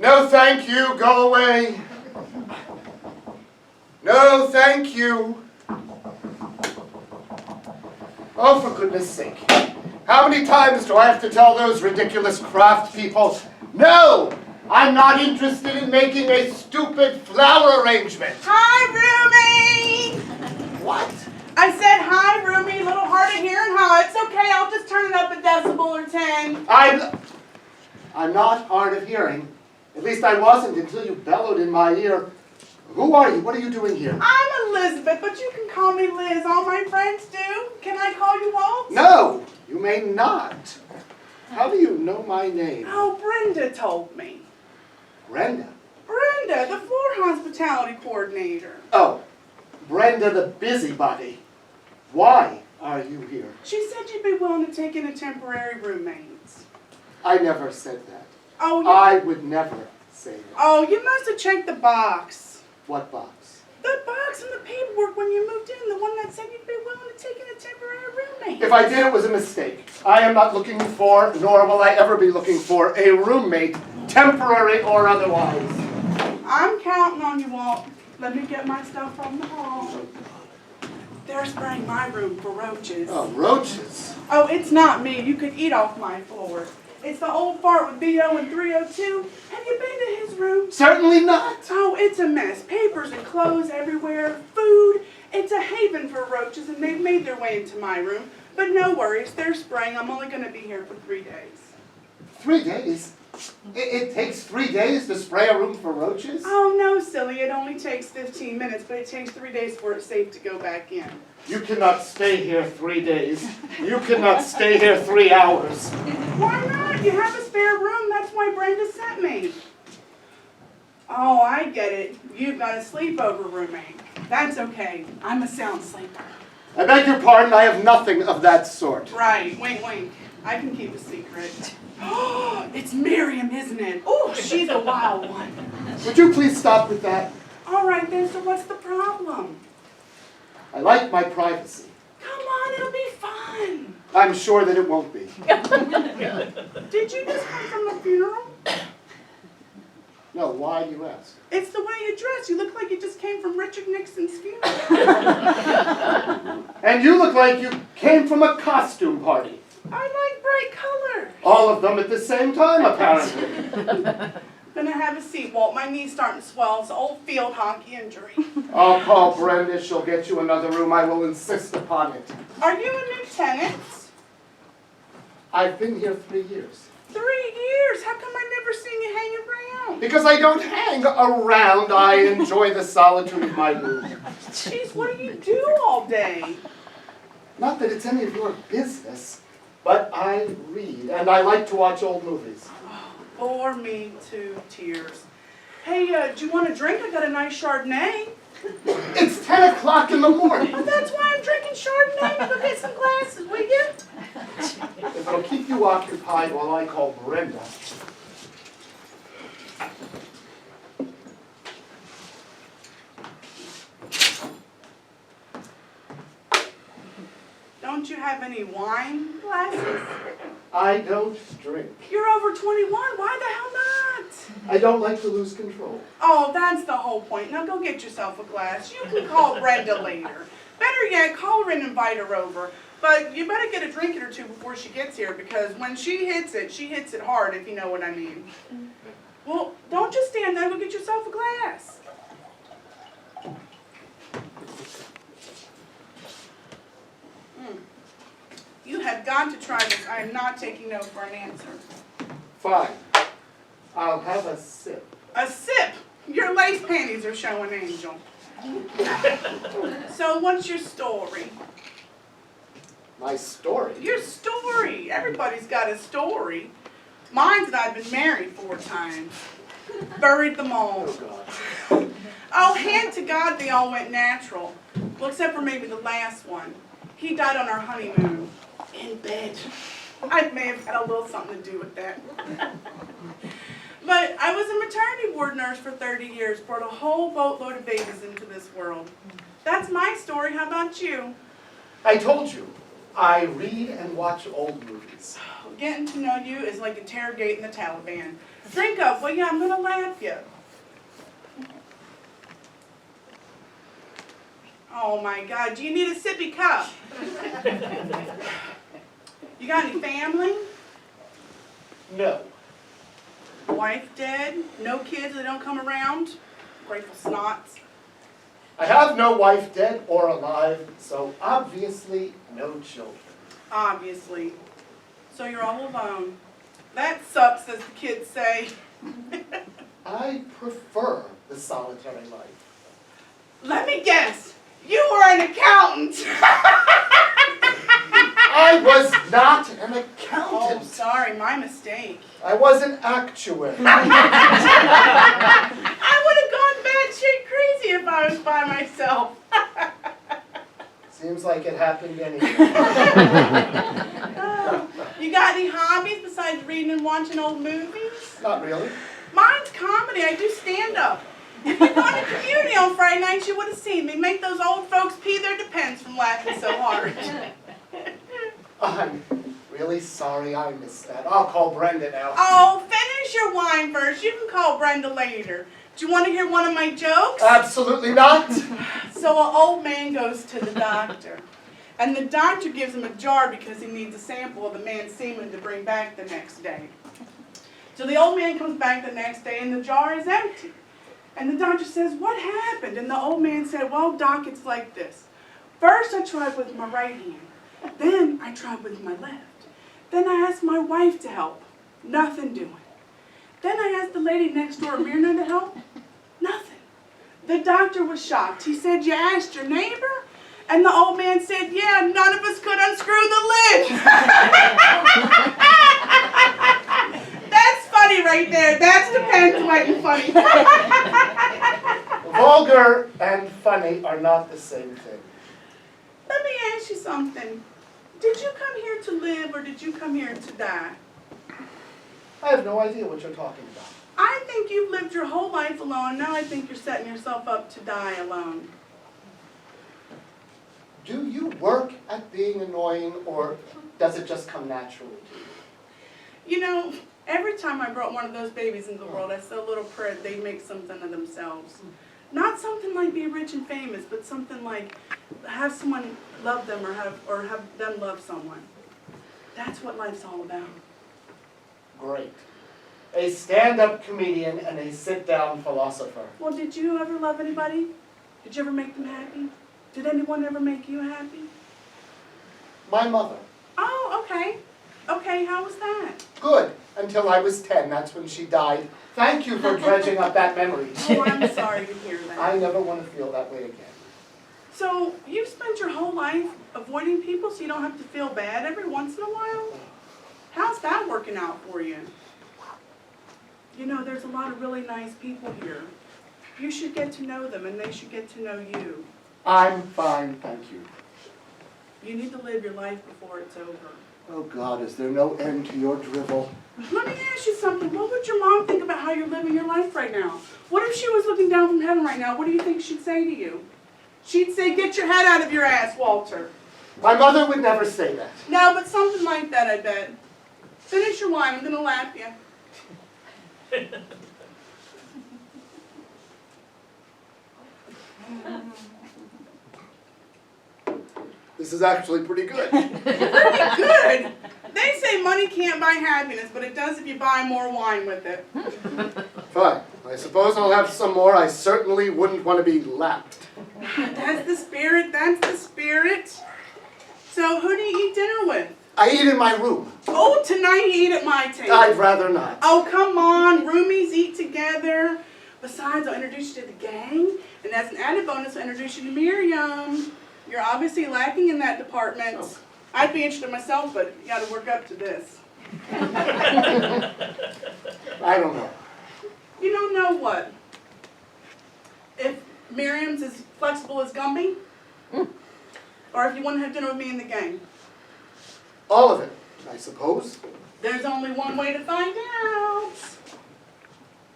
No, thank you. Go away. No, thank you. Oh, for goodness sake. How many times do I have to tell those ridiculous craft people, no, I'm not interested in making a stupid flower arrangement. Hi, Roomie! What? I said hi, Roomie. A little hard of hearing, huh? It's okay. I'll just turn it up a decibel or 10. I'm not hard of hearing. At least I wasn't until you bellowed in my ear. Who are you? What are you doing here? I'm Elizabeth, but you can call me Liz. All my friends do. Can I call you Walt? No, you may not. How do you know my name? Oh, Brenda told me. Brenda? Brenda, the floor hospitality coordinator. Oh, Brenda the busybody. Why are you here? She said you'd be willing to take in a temporary roommate. I never said that. Oh, I would never say that. Oh, you must have checked the box. What box? The box in the paperwork when you moved in, the one that said you'd be willing to take in a temporary roommate. If I did, it was a mistake. I am not looking for, nor will I ever be looking for, a roommate, temporary or otherwise. I'm counting on you, Walt. Let me get my stuff from the hall. They're spraying my room for roaches. Oh, roaches? Oh, it's not me. You could eat off my floor. It's the old fart with BO and 302. Have you been to his room? Certainly not. Oh, it's a mess. Papers and clothes everywhere. Food. It's a haven for roaches, and they've made their way into my room. But no worries. They're spraying. I'm only going to be here for 3 days. 3 days? It takes 3 days to spray a room for roaches? Oh, no, silly. It only takes 15 minutes, but it takes 3 days for it's safe to go back in. You cannot stay here 3 days. You cannot stay here 3 hours. Why not? You have a spare room. That's why Brenda sent me. Oh, I get it. You've got a sleepover roommate. That's okay. I'm a sound sleeper. I beg your pardon, I have nothing of that sort. Right. Wink, wink. I can keep a secret. Oh, it's Miriam, isn't it? Oh, she's a wild one. Would you please stop with that? All right, then, so what's the problem? I like my privacy. Come on, it'll be fun. I'm sure that it won't be. Did you just come from a funeral? No, why do you ask? It's the way you dress. You look like you just came from Richard Nixon's funeral. And you look like you came from a costume party. I like bright colors. All of them at the same time, apparently. Gonna have a seat, Walt. My knee's starting to swell. It's an old field hockey injury. I'll call Brenda. She'll get you another room. I will insist upon it. Are you a new tenant? I've been here 3 years. 3 years? How come I never seen you hang around? Because I don't hang around. I enjoy the solitude of my room. Jeez, what do you do all day? Not that it's any of your business, but I read, and I like to watch old movies. Bore me to tears. Hey, do you want a drink? I got a nice Chardonnay. It's 10 o'clock in the morning. Well, that's why I'm drinking Chardonnay. Go get some glasses, will you? If it'll keep you occupied while I call Brenda. Don't you have any wine glasses? I don't drink. You're over 21. Why the hell not? I don't like to lose control. Oh, that's the whole point. Now go get yourself a glass. You can call Brenda later. Better yet, call her and invite her over. But you better get a drink or two before she gets here, because when she hits it hard, if you know what I mean. Well, don't just stand there. Go get yourself a glass. You have got to try this. I am not taking no for an answer. Fine. I'll have a sip. A sip? Your lace panties are showing, Angel. So what's your story? My story? Your story. Everybody's got a story. Mine's that I've been married 4 times. Buried them all. Oh, God. Oh, hand to God they all went natural. Well, except for maybe the last one. He died on our honeymoon. In bed. I may have had a little something to do with that. But I was a maternity ward nurse for 30 years, brought a whole boatload of babies into this world. That's my story. How about you? I told you, I read and watch old movies. Getting to know you is like interrogating the Taliban. Drink up, will you? I'm gonna laugh you. Oh my God, do you need a sippy cup? You got any family? No. Wife dead? No kids that don't come around? Grateful snots. I have no wife dead or alive, so obviously no children. Obviously. So you're all alone. That sucks, as the kids say. I prefer the solitary life. Let me guess. You were an accountant. I was not an Oh, accountant. sorry, my mistake. I was an actuary. I would have gone batshit crazy if I was by myself. Seems like it happened anyway. Oh, you got any hobbies besides reading and watching old movies? Not really. Mine's comedy. I do stand-up. If you'd gone to community on Friday nights, you would have seen me make those old folks pee their depends from laughing so hard. I'm really sorry I missed that. I'll call Brenda now. Oh, finish your wine first. You can call Brenda later. Do you want to hear one of my jokes? Absolutely not. So an old man goes to the doctor, and the doctor gives him a jar because he needs a sample of the man's semen to bring back the next day. So the old man comes back the next day, and the jar is empty. And the doctor says, "What happened?" And the old man said, "Well, doc, it's like this. First I tried with my right hand. Then I tried with my left. Then I asked my wife to help. Nothing doing. Then I asked the lady next door, Myrna, to help. Nothing." The doctor was shocked. He said, "You asked your neighbor?" And the old man said, "Yeah, none of us could unscrew the lid." That's funny right there. That's the pen fighting funny. Vulgar and funny are not the same thing. Let me ask you something. Did you come here to live or did you come here to die? I have no idea what you're talking about. I think you've lived your whole life alone. Now I think you're setting yourself up to die alone. Do you work at being annoying, or does it just come naturally to you? You know, every time I brought one of those babies into the world, I said a little prayer they make something of themselves. Not something like be rich and famous, but something like have someone love them or have them love someone. That's what life's all about. Great. A stand-up comedian and a sit-down philosopher. Well, did you ever love anybody? Did you ever make them happy? Did anyone ever make you happy? My mother. Oh, okay. Okay, how was that? Good. Until I was 10. That's when she died. Thank you for dredging up that memory. Oh, I'm sorry to hear that. I never want to feel that way again. So, you've spent your whole life avoiding people so you don't have to feel bad every once in a while? How's that working out for you? You know, there's a lot of really nice people here. You should get to know them and they should get to know you. I'm fine, thank you. You need to live your life before it's over. Oh God, is there no end to your drivel? Let me ask you something. What would your mom think about how you're living your life right now? What if she was looking down from heaven right now? What do you think she'd say to you? She'd say, "Get your head out of your ass, Walter." My mother would never say that. No, but something like that, I bet. Finish your wine. I'm going to lap you. This is actually pretty good. Pretty good. They say money can't buy happiness, but it does if you buy more wine with it. Fine. I suppose I'll have some more. I certainly wouldn't want to be lapped. That's the spirit. That's the spirit. So who do you eat dinner with? I eat in my room. Oh, tonight you eat at my table. I'd rather not. Oh, come on. Roomies eat together. Besides, I'll introduce you to the gang. And as an added bonus, I'll introduce you to Miriam. You're obviously lacking in that department. Oh. I'd be interested myself, but you got to work up to this. I don't know. You don't know what? If Miriam's as flexible as Gumby? Or if you want to have dinner with me and the gang? All of it, I suppose. There's only one way to find out.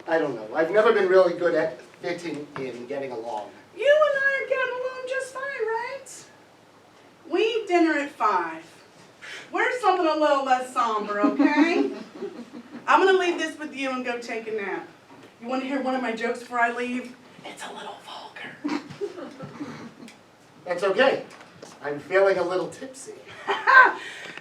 I don't know. I've never been really good at fitting in, getting along. You and I are getting along just fine, right? We eat dinner at 5. Where's something a little less somber, okay? I'm gonna leave this with you and go take a nap. You wanna hear one of my jokes before I leave? It's a little vulgar. That's okay. I'm feeling a little tipsy.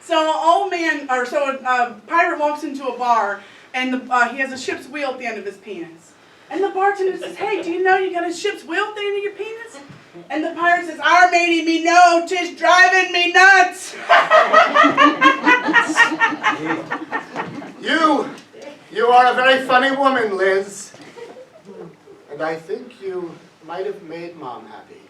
So a pirate walks into a bar, and he has a ship's wheel at the end of his penis. And the bartender says, "Hey, do you know you got a ship's wheel at the end of your penis?" And the pirate says, "Our matey me know, 'tis driving me nuts." You are a very funny woman, Liz. And I think you might have made Mom happy.